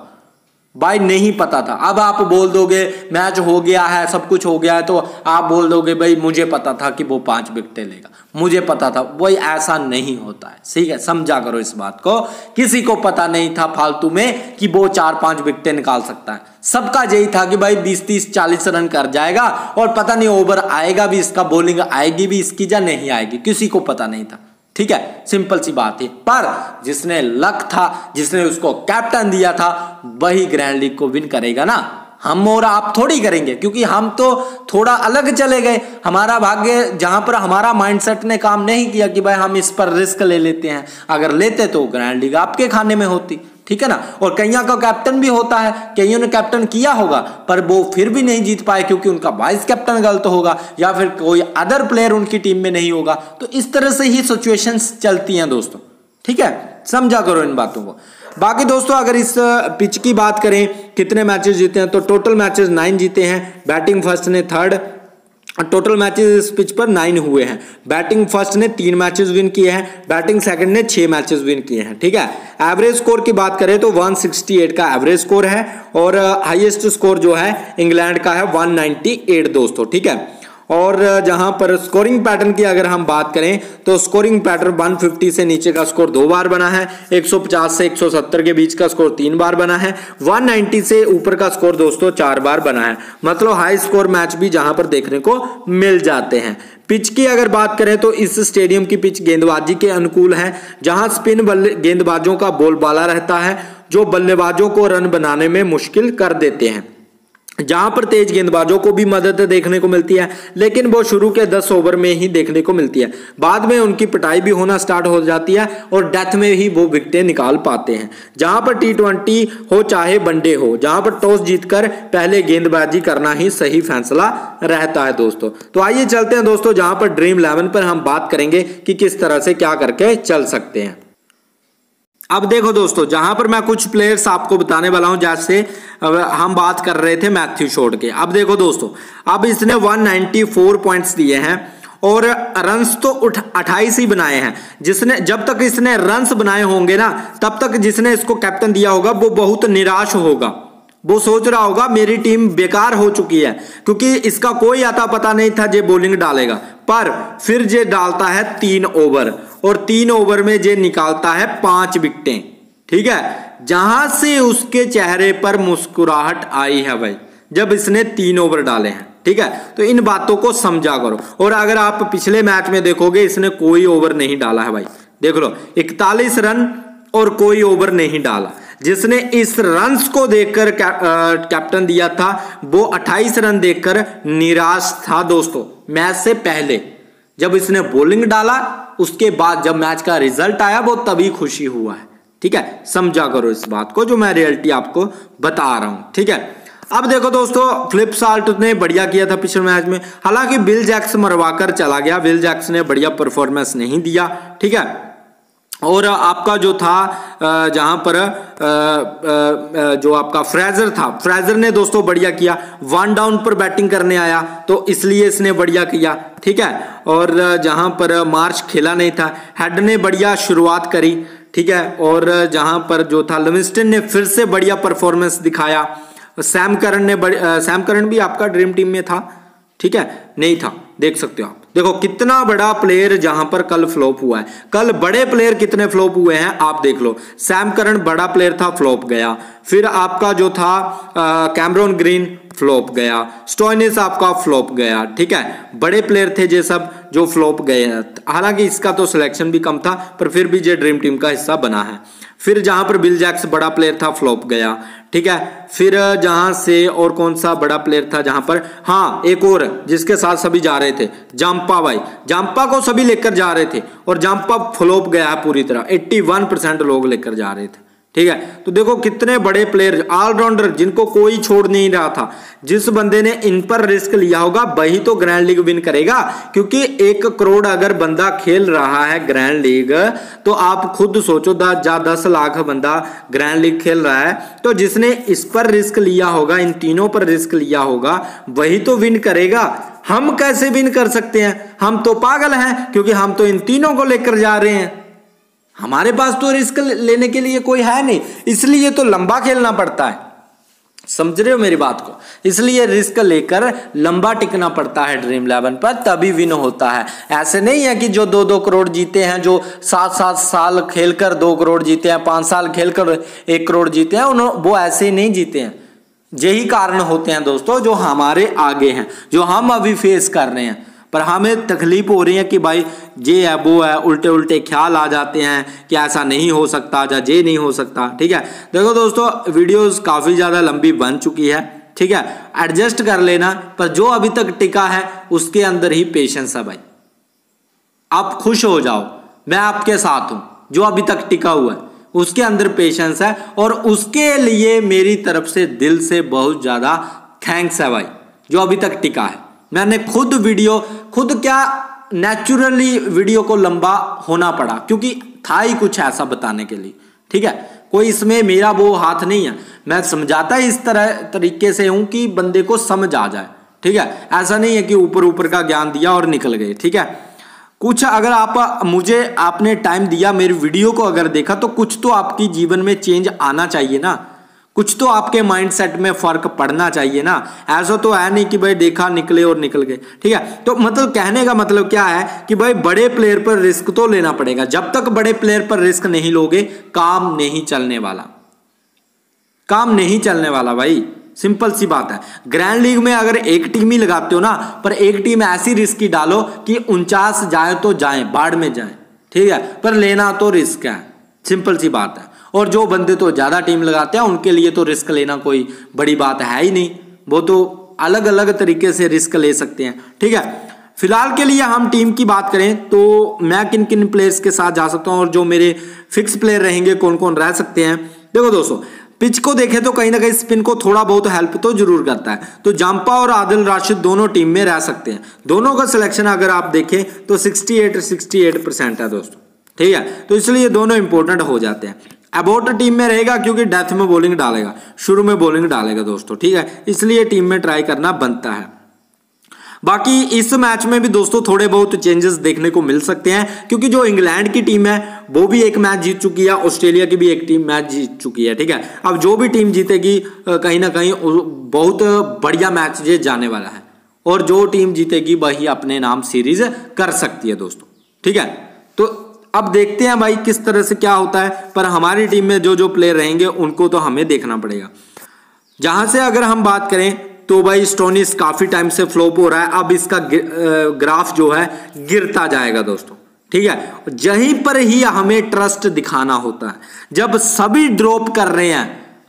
भाई, नहीं पता था। अब आप बोल दोगे मैच हो गया है, सब कुछ हो गया है, तो आप बोल दोगे भाई मुझे पता था कि वो 5 विकेटें लेगा, मुझे पता था। वही ऐसा नहीं होता है, ठीक है, समझा करो इस बात को। किसी को पता नहीं था फालतू में कि वो 4-5 विकेटें निकाल सकता है। सबका यही था कि भाई 20-30-40 रन कर जाएगा, और पता नहीं ओवर आएगा भी इसका, बॉलिंग आएगी भी इसकी या नहीं आएगी, किसी को पता नहीं था, ठीक है। सिंपल सी बात है। पर जिसने लक था, जिसने उसको कैप्टन दिया था, वही ग्रैंड लीग को विन करेगा ना। हम और आप थोड़ी करेंगे, क्योंकि हम तो थोड़ा अलग चले गए। हमारा भाग्य जहां पर हमारा माइंडसेट ने काम नहीं किया कि भाई हम इस पर रिस्क ले लेते हैं। अगर लेते तो ग्रैंड लीग आपके खाने में होती, ठीक है ना। और कईयों का कैप्टन भी होता है, कईयों ने कैप्टन किया होगा पर वो फिर भी नहीं जीत पाए, क्योंकि उनका वाइस कैप्टन गलत होगा या फिर कोई अदर प्लेयर उनकी टीम में नहीं होगा। तो इस तरह से ही सिचुएशंस चलती हैं दोस्तों, ठीक है, समझा करो इन बातों को। बाकी दोस्तों, अगर इस पिच की बात करें कितने मैचेस जीते हैं, तो टोटल मैचेस 9 जीते हैं। बैटिंग फर्स्ट ने 3rd, टोटल मैचेस इस पिच पर 9 हुए हैं। बैटिंग फर्स्ट ने 3 मैचेस विन किए हैं, बैटिंग सेकंड ने 6 मैचेस विन किए हैं, ठीक है। एवरेज स्कोर की बात करें तो 168 का एवरेज स्कोर है, और हाईएस्ट स्कोर जो है इंग्लैंड का है 198 दोस्तों, ठीक है। और जहां पर स्कोरिंग पैटर्न की अगर हम बात करें तो स्कोरिंग पैटर्न 150 से नीचे का स्कोर 2 बार बना है, 150 से 170 के बीच का स्कोर 3 बार बना है, 190 से ऊपर का स्कोर दोस्तों 4 बार बना है। मतलब हाई स्कोर मैच भी जहां पर देखने को मिल जाते हैं। पिच की अगर बात करें तो इस स्टेडियम की पिच गेंदबाजी के अनुकूल है, जहां स्पिन गेंदबाजों का बोलबाला रहता है, जो बल्लेबाजों को रन बनाने में मुश्किल कर देते हैं। जहां पर तेज गेंदबाजों को भी मदद देखने को मिलती है, लेकिन वो शुरू के 10 ओवर में ही देखने को मिलती है। बाद में उनकी पिटाई भी होना स्टार्ट हो जाती है, और डेथ में ही वो विकेटें निकाल पाते हैं। जहां पर T20 हो चाहे वनडे हो, जहां पर टॉस जीतकर पहले गेंदबाजी करना ही सही फैसला रहता है दोस्तों। तो आइए चलते हैं दोस्तों, जहां पर ड्रीम 11 पर हम बात करेंगे कि किस तरह से क्या करके चल सकते हैं। अब देखो दोस्तों, जहां पर मैं कुछ प्लेयर्स आपको बताने वाला हूं, जैसे हम बात कर रहे थे मैथ्यू शॉर्ट के। अब देखो दोस्तों, अब इसने 194 पॉइंट्स दिए हैं, और रन्स तो 28 ही बनाए हैं। जिसने जब तक इसने रन्स बनाए होंगे ना, तब तक जिसने इसको कैप्टन दिया होगा वो बहुत निराश होगा। वो सोच रहा होगा मेरी टीम बेकार हो चुकी है, क्योंकि इसका कोई आता पता नहीं था जे बॉलिंग डालेगा। पर फिर जे डालता है 3 ओवर, और 3 ओवर में जे निकालता है 5 विकेटें, ठीक है। जहां से उसके चेहरे पर मुस्कुराहट आई है भाई, जब इसने 3 ओवर डाले हैं, ठीक है। तो इन बातों को समझा करो। और अगर आप पिछले मैच में देखोगे, इसने कोई ओवर नहीं डाला है भाई, देख लो 41 रन और कोई ओवर नहीं डाला। जिसने इस रन्स को देखकर कैप्टन दिया था, वो 28 रन देखकर निराश था दोस्तों। मैच से पहले जब इसने बॉलिंग डाला, उसके बाद जब मैच का रिजल्ट आया, वो तभी खुशी हुआ है, ठीक है। समझा करो इस बात को, जो मैं रियलिटी आपको बता रहा हूं, ठीक है। अब देखो दोस्तों, फ्लिप साल्ट ने बढ़िया किया था पिछले मैच में, हालांकि बिल जैक्स मरवाकर चला गया। बिल जैक्स ने बढ़िया परफॉर्मेंस नहीं दिया, ठीक है। और आपका जो था जहां पर जो आपका फ्रेजर था, फ्रेजर ने दोस्तों बढ़िया किया, 1 डाउन पर बैटिंग करने आया तो इसलिए इसने बढ़िया किया, ठीक है। और जहां पर मार्च खेला नहीं था, हेड ने बढ़िया शुरुआत करी, ठीक है। और जहां पर जो था लिविंगस्टन ने फिर से बढ़िया परफॉर्मेंस दिखाया। सैम करन भी आपका ड्रीम टीम में था, ठीक है, नहीं था, देख सकते हो आप। देखो कितना बड़ा प्लेयर जहां पर कल फ्लॉप हुआ है। कल बड़े प्लेयर कितने फ्लॉप हुए हैं आप देख लो। सैम करन बड़ा प्लेयर था, फ्लॉप गया। फिर आपका जो था कैमरन ग्रीन फ्लॉप गया, स्टोइनिस आपका फ्लॉप गया, ठीक है। बड़े प्लेयर थे ये सब जो फ्लॉप गए। हालांकि इसका तो सिलेक्शन भी कम था पर फिर भी ये ड्रीम टीम का हिस्सा बना है। फिर जहां पर बिल जैक्स बड़ा प्लेयर था, फ्लॉप गया, ठीक है। फिर जहां से और कौन सा बड़ा प्लेयर था जहां पर, हाँ एक और जिसके साथ सभी जा रहे थे, जाम्पा भाई, जाम्पा को सभी लेकर जा रहे थे और जाम्पा फ्लॉप गया है पूरी तरह, 81% लोग लेकर जा रहे थे, ठीक है। तो देखो कितने बड़े प्लेयर, ऑलराउंडर जिनको कोई छोड़ नहीं रहा था। जिस बंदे ने इन पर रिस्क लिया होगा वही तो ग्रैंड लीग विन करेगा, क्योंकि 1 करोड़ अगर बंदा खेल रहा है ग्रैंड लीग तो आप खुद सोचो 10 लाख बंदा ग्रैंड लीग खेल रहा है, तो जिसने इस पर रिस्क लिया होगा, इन तीनों पर रिस्क लिया होगा वही तो विन करेगा। हम कैसे विन कर सकते हैं? हम तो पागल हैं, क्योंकि हम तो इन तीनों को लेकर जा रहे हैं, हमारे पास तो रिस्क लेने के लिए कोई है नहीं, इसलिए तो लंबा खेलना पड़ता है। समझ रहे हो मेरी बात को? इसलिए रिस्क लेकर लंबा टिकना पड़ता है ड्रीम 11 पर, तभी विन होता है। ऐसे नहीं है कि जो 2-2 करोड़ जीते हैं, जो 7-7 साल खेलकर 2 करोड़ जीते हैं, 5 साल खेलकर 1 करोड़ जीते हैं, वो ऐसे ही नहीं जीते हैं। यही कारण होते हैं दोस्तों जो हमारे आगे हैं, जो हम अभी फेस कर रहे हैं। पर हमें तकलीफ हो रही है कि भाई ये है वो है, उल्टे उल्टे ख्याल आ जाते हैं कि ऐसा नहीं हो सकता, ये नहीं हो सकता, ठीक है। देखो दोस्तों वीडियोस काफ़ी ज़्यादा लंबी बन चुकी है, ठीक है, एडजस्ट कर लेना। पर जो अभी तक टिका है उसके अंदर ही पेशेंस है भाई। आप खुश हो जाओ, मैं आपके साथ हूं। जो अभी तक टिका हुआ है उसके अंदर पेशेंस है, और उसके लिए मेरी तरफ से दिल से बहुत ज़्यादा थैंक्स है भाई, जो अभी तक टिका है। मैंने खुद क्या नेचुरली वीडियो को लंबा होना पड़ा, क्योंकि था ही कुछ ऐसा बताने के लिए, ठीक है। कोई इसमें मेरा वो हाथ नहीं है, मैं समझाता इस तरीके से हूं कि बंदे को समझ आ जाए, ठीक है। ऐसा नहीं है कि ऊपर ऊपर का ज्ञान दिया और निकल गए, ठीक है। कुछ अगर आपने टाइम दिया मेरी वीडियो को अगर देखा, तो कुछ तो आपकी जीवन में चेंज आना चाहिए ना, कुछ तो आपके माइंडसेट में फर्क पड़ना चाहिए ना। ऐसा तो है नहीं कि भाई देखा निकले और निकल गए, ठीक है। तो मतलब कहने का मतलब क्या है कि भाई बड़े प्लेयर पर रिस्क तो लेना पड़ेगा। जब तक बड़े प्लेयर पर रिस्क नहीं लोगे काम नहीं चलने वाला, काम नहीं चलने वाला भाई, सिंपल सी बात है। ग्रैंड लीग में अगर एक टीम ही लगाते हो ना, पर एक टीम ऐसी रिस्क डालो कि 49 जाए तो जाए, बाढ़ में जाए, ठीक है, पर लेना तो रिस्क है, सिंपल सी बात है। और जो बंदे तो ज्यादा टीम लगाते हैं उनके लिए तो रिस्क लेना कोई बड़ी बात है ही नहीं, वो तो अलग अलग तरीके से रिस्क ले सकते हैं, ठीक है। फिलहाल के लिए हम टीम की बात करें तो मैं किन किन प्लेयर्स के साथ जा सकता हूं और जो मेरे फिक्स प्लेयर रहेंगे कौन कौन रह सकते हैं। देखो दोस्तों पिच को देखें तो कहीं ना कहीं स्पिन को थोड़ा बहुत हेल्प तो जरूर करता है, तो जाम्पा और आदिल राशिद दोनों टीम में रह सकते हैं। दोनों का सिलेक्शन अगर आप देखें तो 68% है दोस्तों, ठीक है, तो इसलिए दोनों इंपॉर्टेंट हो जाते हैं। अबोट टीम में रहेगा क्योंकि डेथ में बॉलिंग डालेगा, शुरू में बॉलिंग डालेगा दोस्तों, ठीक है, इसलिए टीम में ट्राई करना बनता है। बाकी इस मैच में भी दोस्तों थोड़े बहुत चेंजेस देखने को मिल सकते हैं, क्योंकि जो इंग्लैंड की टीम है वो भी एक मैच जीत चुकी है, ऑस्ट्रेलिया की भी एक टीम मैच जीत चुकी है, ठीक है। अब जो भी टीम जीतेगी कहीं ना कहीं बहुत बढ़िया मैच ये जाने वाला है, और जो टीम जीतेगी वही अपने नाम सीरीज कर सकती है दोस्तों, ठीक है। तो अब देखते हैं भाई किस तरह से क्या होता है, पर हमारी टीम में जो जो प्लेयर रहेंगे उनको तो हमें देखना पड़ेगा। जहां से अगर हम बात करें तो भाई स्टोइनिस काफी टाइम से फ्लॉप हो रहा है, अब इसका ग्राफ जो है गिरता जाएगा दोस्तों, ठीक है। यहीं पर ही हमें ट्रस्ट दिखाना होता है, जब सभी ड्रॉप कर रहे हैं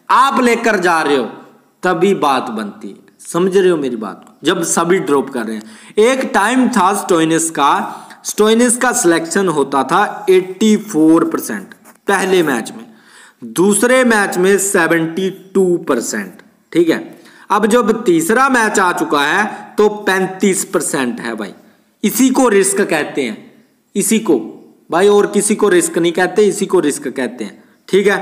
आप लेकर जा रहे हो तभी बात बनती है, समझ रहे हो मेरी बात को, जब सभी ड्रॉप कर रहे हैं। एक टाइम था स्टोइनिस का सिलेक्शन होता था 84% पहले मैच में, दूसरे मैच में 72%, ठीक है। अब जब तीसरा मैच आ चुका है तो 35% है भाई। इसी को रिस्क कहते हैं, इसी को भाई, और किसी को रिस्क नहीं कहते, इसी को रिस्क कहते हैं। ठीक है,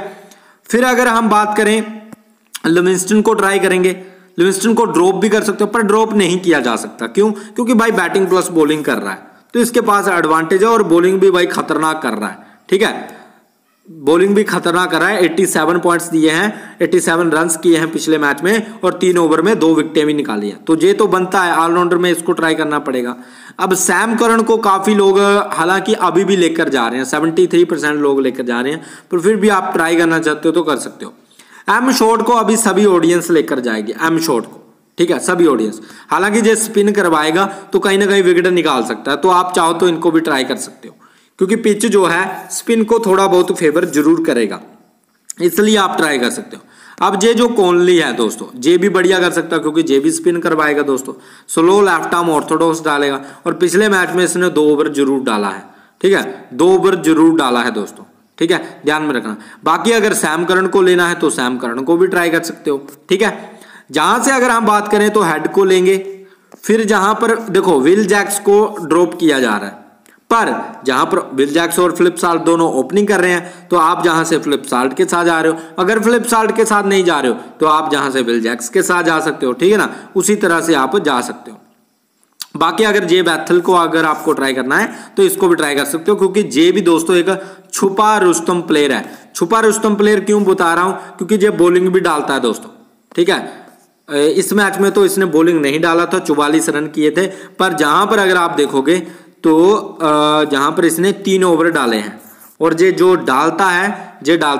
फिर अगर हम बात करें लिविंगस्टन को ट्राई करेंगे। लिविंगस्टन को ड्रॉप भी कर सकते हो, पर ड्रॉप नहीं किया जा सकता। क्यों? क्योंकि भाई बैटिंग प्लस बॉलिंग कर रहा है, तो इसके पास एडवांटेज है, और बॉलिंग भी भाई खतरनाक कर रहा है। ठीक है, बॉलिंग भी खतरनाक कर रहा है। 87 पॉइंट्स दिए हैं, 87 रन्स किए हैं पिछले मैच में, और 3 ओवर में 2 विकेटें भी निकाली हैं। तो ये तो बनता है, ऑलराउंडर में इसको ट्राई करना पड़ेगा। अब सैम करन को काफी लोग हालांकि अभी भी लेकर जा रहे हैं, 73% लोग लेकर जा रहे हैं, पर फिर भी आप ट्राई करना चाहते हो तो कर सकते हो। एम शॉट को अभी सभी ऑडियंस लेकर जाएगी, एम शॉट को। ठीक है, सभी ऑडियंस। हालांकि जो स्पिन करवाएगा तो कहीं ना कहीं विकेट निकाल सकता है, तो आप चाहो तो इनको भी ट्राई कर सकते हो, क्योंकि पिच जो है स्पिन को थोड़ा बहुत फेवर जरूर करेगा, इसलिए आप ट्राई कर सकते हो। अब जे जो कॉनली है दोस्तों, जे भी बढ़िया कर सकता है, क्योंकि जे भी स्पिन करवाएगा दोस्तों। स्लो लेफ्ट आर्म ऑर्थोडॉक्स डालेगा, और पिछले मैच में इसने 2 ओवर जरूर डाला है। ठीक है, 2 ओवर जरूर डाला है दोस्तों। ठीक है, ध्यान में रखना। बाकी अगर सैम करन को लेना है तो सैम करन को भी ट्राई कर सकते हो। ठीक है, जहां से अगर हम बात करें तो हेड को लेंगे। फिर जहां पर देखो विल जैक्स को ड्रॉप किया जा रहा है, पर जहां पर विल जैक्स और फिलिप साल्ट दोनों ओपनिंग कर रहे हैं, तो आप जहां से फिलिप साल्ट के साथ जा रहे हो, अगर फिलिप साल्ट के साथ नहीं जा रहे हो तो आप जहां से विल जैक्स के साथ जा सकते हो। ठीक है ना, उसी तरह से आप जा सकते हो। बाकी अगर जे बैथल को अगर आपको ट्राई करना है तो इसको भी ट्राई कर सकते हो, क्योंकि जे भी दोस्तों एक छुपा रुस्तम प्लेयर है। छुपा रुस्तम प्लेयर क्यों बता रहा हूं? क्योंकि जे बॉलिंग भी डालता है दोस्तों। ठीक है, इस मैच में तो इसने बॉलिंग नहीं डाला था, 44 रन किए थे, पर जहां पर अगर आप देखोगे तो जहां पर इसने 3 ओवर डाले हैं, और जे जो डालता है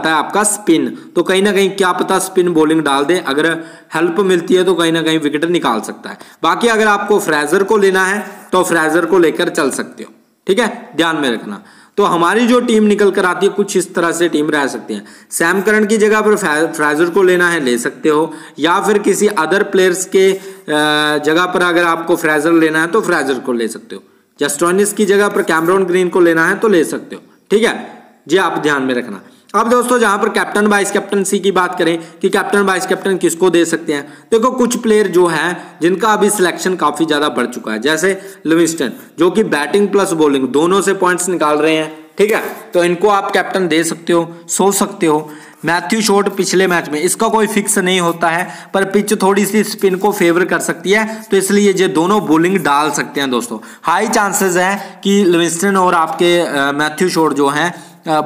आपका स्पिन, तो कहीं ना कहीं क्या पता स्पिन बॉलिंग डाल दे, अगर हेल्प मिलती है तो कहीं ना कहीं विकेट निकाल सकता है। बाकी अगर आपको फ्रेजर को लेना है तो फ्रेजर को लेकर चल सकते हो। ठीक है, ध्यान में रखना। तो हमारी जो टीम निकल कर आती है कुछ इस तरह से टीम रह सकती है। सैम करन की जगह पर फ्रेजर को लेना है, ले सकते हो, या फिर किसी अदर प्लेयर्स के जगह पर अगर आपको फ्रेजर लेना है तो फ्रेजर को ले सकते हो, या स्टोइनिस की जगह पर कैमरॉन ग्रीन को लेना है तो ले सकते हो। ठीक है जी, आप ध्यान में रखना। अब दोस्तों जहां पर कैप्टन वाइस कैप्टनसी की बात करें कि कैप्टन वाइस कैप्टन किसको दे सकते हैं, देखो कुछ प्लेयर जो हैं जिनका अभी सिलेक्शन काफी ज्यादा बढ़ चुका है, जैसे लिविंगस्टन जो कि बैटिंग प्लस बॉलिंग दोनों से पॉइंट्स निकाल रहे हैं। ठीक है, तो इनको आप कैप्टन दे सकते हो, सोच सकते हो। मैथ्यू शॉट पिछले मैच में, इसका कोई फिक्स नहीं होता है, पर पिच थोड़ी सी स्पिन को फेवर कर सकती है, तो इसलिए ये दोनों बॉलिंग डाल सकते हैं दोस्तों। हाई चांसेस है कि लिविंगस्टन और आपके मैथ्यू शॉट जो हैं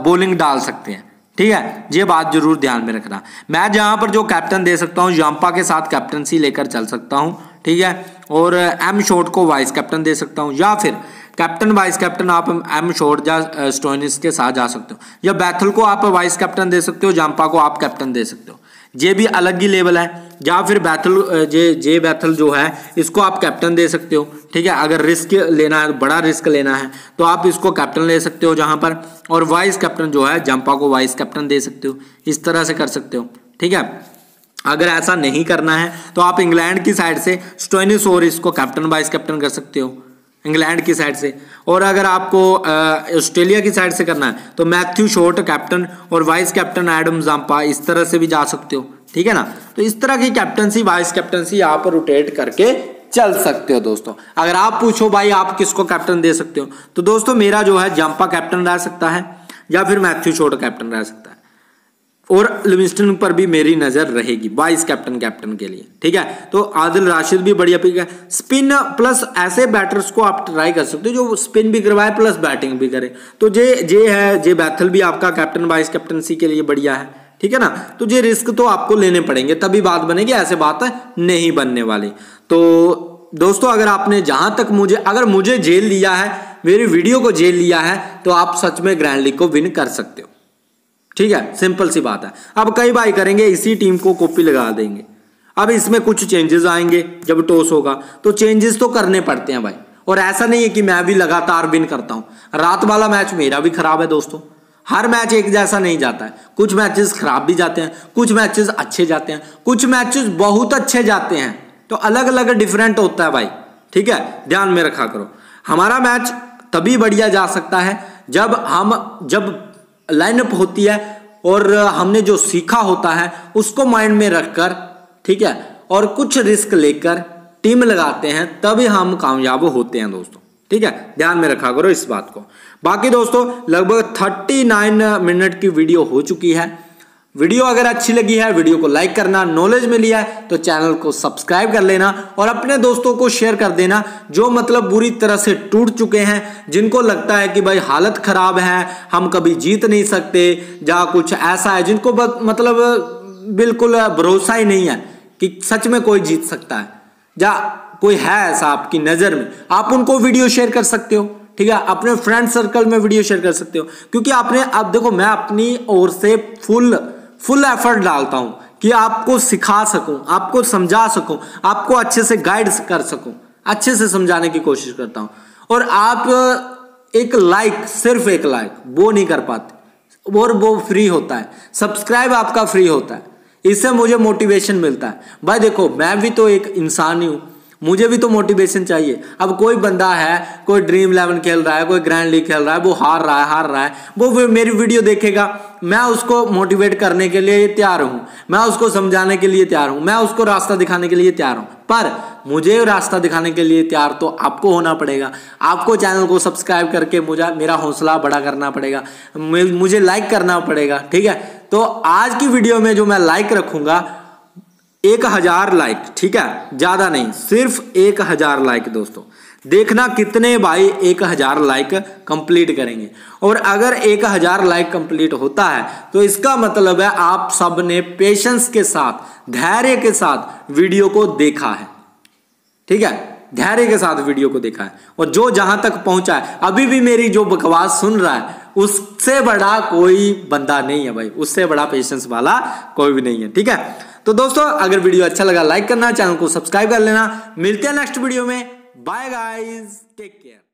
बॉलिंग डाल सकते हैं। ठीक है, ये बात जरूर ध्यान में रखना। मैं जहां पर जो कैप्टन दे सकता हूं, जांपा के साथ कैप्टनसी लेकर चल सकता हूं। ठीक है, और एम शॉट को वाइस कैप्टन दे सकता हूं, या फिर कैप्टन वाइस कैप्टन आप एम शॉट या स्टोइनिस के साथ जा सकते हो, या बैथल को आप वाइस कैप्टन दे सकते हो, जांपा को आप कैप्टन दे सकते हो। ये भी अलग ही लेवल है। या फिर बैथल जे बैथल जो है इसको आप कैप्टन दे सकते हो। ठीक है, अगर रिस्क लेना है, बड़ा रिस्क लेना है, तो आप इसको कैप्टन ले सकते हो जहां पर, और वाइस कैप्टन जो है जांपा को वाइस कैप्टन दे सकते हो, इस तरह से कर सकते हो। ठीक है, अगर ऐसा नहीं करना है तो आप इंग्लैंड की साइड से स्टोइनिस और इसको कैप्टन वाइस कैप्टन कर सकते हो, इंग्लैंड की साइड से। और अगर आपको ऑस्ट्रेलिया की साइड से करना है तो मैथ्यू शॉट कैप्टन और वाइस कैप्टन एडम जांपा, इस तरह से भी जा सकते हो। ठीक है ना, तो इस तरह की कैप्टनसी वाइस कैप्टनसी आप रोटेट करके चल सकते हो दोस्तों। अगर आप पूछो भाई आप किसको कैप्टन दे सकते हो, तो दोस्तों मेरा जो है जांपा कैप्टन रह सकता है, या फिर मैथ्यू शॉट कैप्टन रह सकता है, और लिविंगस्टन पर भी मेरी नजर रहेगी वाइस कैप्टन के लिए। ठीक है, तो आदिल राशिद भी बढ़िया पिक है। स्पिन प्लस ऐसे बैटर्स को आप ट्राई कर सकते हो जो स्पिन भी करवाए प्लस बैटिंग भी करे, तो जे बैथल भी आपका कैप्टन वाइस कैप्टनसी के लिए बढ़िया है। ठीक है ना, तो ये रिस्क तो आपको लेने पड़ेंगे तभी बात बनेगी, ऐसे बात नहीं बनने वाली। तो दोस्तों अगर आपने जहां तक मुझे जेल लिया है, मेरी वीडियो को जेल लिया है, तो आप सच में ग्रैंड लीग को विन कर सकते हो। ठीक है, सिंपल सी बात है। अब कई भाई करेंगे इसी टीम को कॉपी लगा देंगे। अब इसमें कुछ चेंजेस आएंगे जब टॉस होगा, तो चेंजेस तो करने पड़ते हैं भाई, और ऐसा नहीं है कि मैं भी लगातार विन करता हूं। रात वाला मैच मेरा भी खराब है दोस्तों, हर मैच एक जैसा नहीं जाता है, कुछ मैचेस खराब भी जाते हैं, कुछ मैचेस अच्छे जाते हैं, कुछ मैचेस बहुत अच्छे जाते हैं, तो अलग अलग डिफरेंट होता है भाई। ठीक है, ध्यान में रखा करो। हमारा मैच तभी बढ़िया जा सकता है जब लाइनअप होती है और हमने जो सीखा होता है उसको माइंड में रखकर, ठीक है, और कुछ रिस्क लेकर टीम लगाते हैं, तभी हम कामयाब होते हैं दोस्तों। ठीक है, ध्यान में रखा करो इस बात को। बाकी दोस्तों लगभग 39 मिनट की वीडियो हो चुकी है। वीडियो अगर अच्छी लगी है वीडियो को लाइक करना, नॉलेज मिली है तो चैनल को सब्सक्राइब कर लेना और अपने दोस्तों को शेयर कर देना जो मतलब बुरी तरह से टूट चुके हैं, जिनको लगता है कि भाई हालत खराब है, हम कभी जीत नहीं सकते, या कुछ ऐसा है जिनको मतलब बिल्कुल भरोसा ही नहीं है कि सच में कोई जीत सकता है, या कोई है ऐसा आपकी नजर में, आप उनको वीडियो शेयर कर सकते हो। ठीक है, अपने फ्रेंड सर्कल में वीडियो शेयर कर सकते हो, क्योंकि आपने अब देखो मैं अपनी ओर से फुल एफर्ट डालता हूं कि आपको सिखा सकूं, आपको समझा सकूं, आपको अच्छे से गाइड कर सकूं, अच्छे से समझाने की कोशिश करता हूं। और आप एक लाइक, सिर्फ एक लाइक वो नहीं कर पाते, और वो फ्री होता है, सब्सक्राइब आपका फ्री होता है, इससे मुझे मोटिवेशन मिलता है। भाई देखो मैं भी तो एक इंसान ही हूं, मुझे भी तो मोटिवेशन चाहिए। अब कोई बंदा है, कोई ड्रीम 11 खेल रहा है, कोई ग्रैंड लीग खेल रहा है, वो हार रहा है, वो मेरी वीडियो देखेगा, मैं उसको मोटिवेट करने के लिए तैयार हूं, मैं उसको समझाने के लिए तैयार हूं, मैं उसको रास्ता दिखाने के लिए तैयार हूं। पर मुझे रास्ता दिखाने के लिए तैयार तो आपको होना पड़ेगा, आपको चैनल को सब्सक्राइब करके मेरा हौसला बड़ा करना पड़ेगा, मुझे लाइक करना पड़ेगा। ठीक है, तो आज की वीडियो में जो मैं लाइक रखूंगा 1000 लाइक, ठीक है, ज्यादा नहीं, सिर्फ 1000 लाइक। दोस्तों देखना कितने भाई 1000 लाइक कंप्लीट करेंगे, और अगर 1000 लाइक कंप्लीट होता है तो इसका मतलब है आप सब ने पेशेंस के साथ, धैर्य के साथ वीडियो को देखा है। ठीक है, धैर्य के साथ वीडियो को देखा है, और जो जहां तक पहुंचा है, अभी भी मेरी जो बकवास सुन रहा है, उससे बड़ा कोई बंदा नहीं है भाई, उससे बड़ा पेशेंस वाला कोई भी नहीं है। ठीक है, तो दोस्तों अगर वीडियो अच्छा लगा लाइक करना, चैनल को सब्सक्राइब कर लेना। मिलते हैं नेक्स्ट वीडियो में, बाय गाइस, टेक केयर।